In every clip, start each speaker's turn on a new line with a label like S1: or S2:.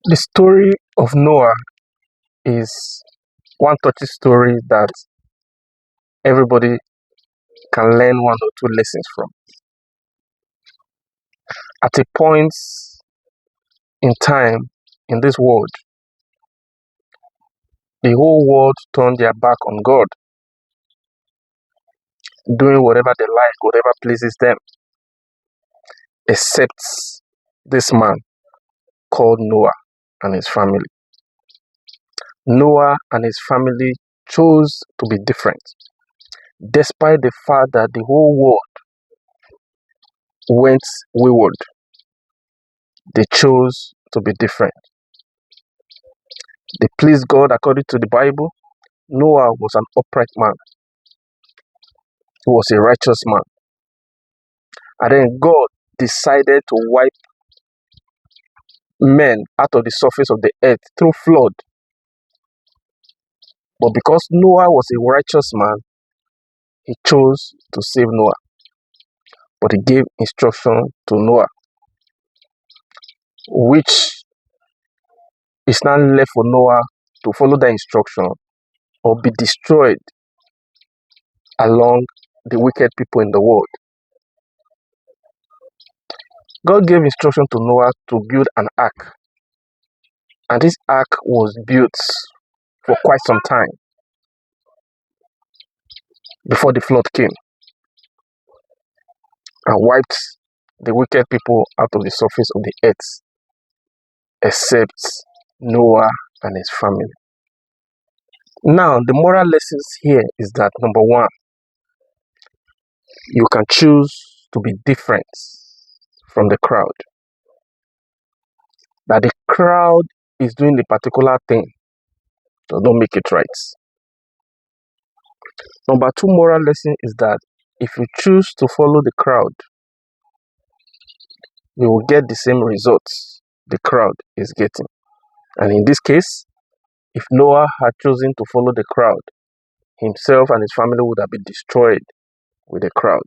S1: The story of Noah is one touchy story that everybody can learn one or two lessons from. At a point in time in this world, the whole world turned their back on God, doing whatever they like, whatever pleases them, except this man called Noah and his family. Noah and his family chose to be different, despite the fact that the whole world went wayward. They chose to be different. They pleased God according to the Bible. Noah was an upright man. He was a righteous man. And then God decided to wipe men out of the surface of the earth through flood. But because Noah was a righteous man, he chose to save Noah. But he gave instruction to Noah, which is now left for Noah to follow that instruction or be destroyed along the wicked people in the world. God gave instruction to Noah to build an ark. And this ark was built for quite some time before the flood came and wiped the wicked people out of the surface of the earth, except Noah and his family. Now, the moral lessons here is that number one, you can choose to be different from the crowd. That the crowd is doing the particular thing does not make it right. Number two moral lesson is that if you choose to follow the crowd, you will get the same results the crowd is getting. And in this case, if Noah had chosen to follow the crowd, himself and his family would have been destroyed with the crowd.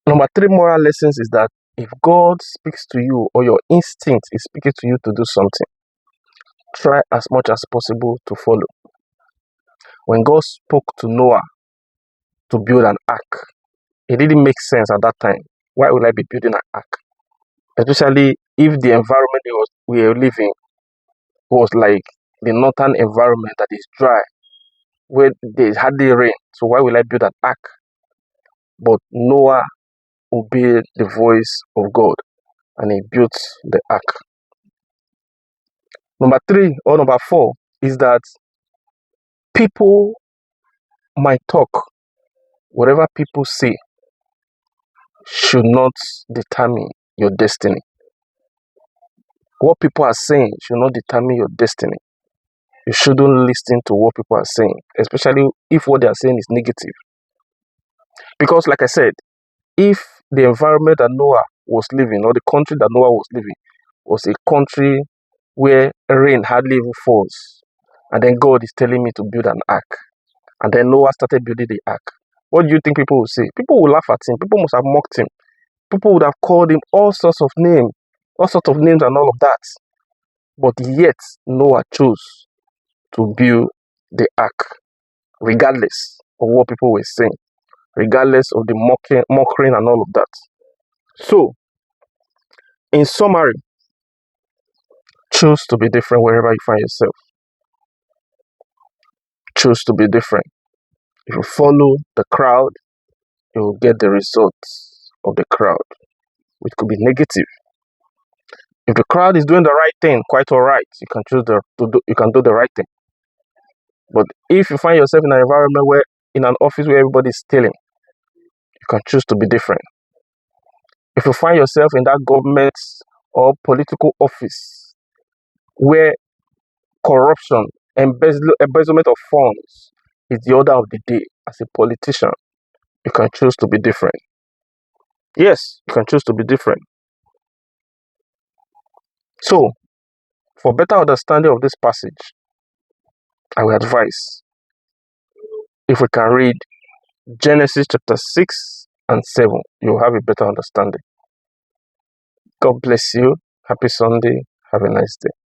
S1: Number three moral lessons is that if God speaks to you or your instinct is speaking to you to do something, try as much as possible to follow. When God spoke to Noah to build an ark, it didn't make sense at that time. Why would I be building an ark? Especially if the environment we were living was like the northern environment that is dry, where there is hardly rain. So why will I build an ark? But Noah obeyed the voice of God and he built the ark. Number four is that people might talk. Whatever people say should not determine your destiny. What people are saying should not determine your destiny. You shouldn't listen to what people are saying, especially if what they are saying is negative. Because like I said, if the environment that Noah was living or the country that Noah was living was a country where rain hardly even falls, and then God is telling me to build an ark, and then Noah started building the ark, what do you think people will say? People will laugh at him. People must have mocked him. People would have called him all sorts of names and all of that. But yet Noah chose to build the ark, regardless of what people were saying, regardless of the mocking and all of that. So, in summary, choose to be different wherever you find yourself. Choose to be different. If you follow the crowd, you will get the results of the crowd, which could be negative. If the crowd is doing the right thing, quite all right, you can do the right thing. But if you find yourself in an environment where, in an office where everybody is stealing, you can choose to be different. If you find yourself in that government or political office where corruption, embezzlement of funds is the order of the day as a politician, you can choose to be different. Yes, you can choose to be different. So, for better understanding of this passage, I will advise if we can read Genesis chapter 6 and 7, you'll have a better understanding. God bless you. Happy Sunday. Have a nice day.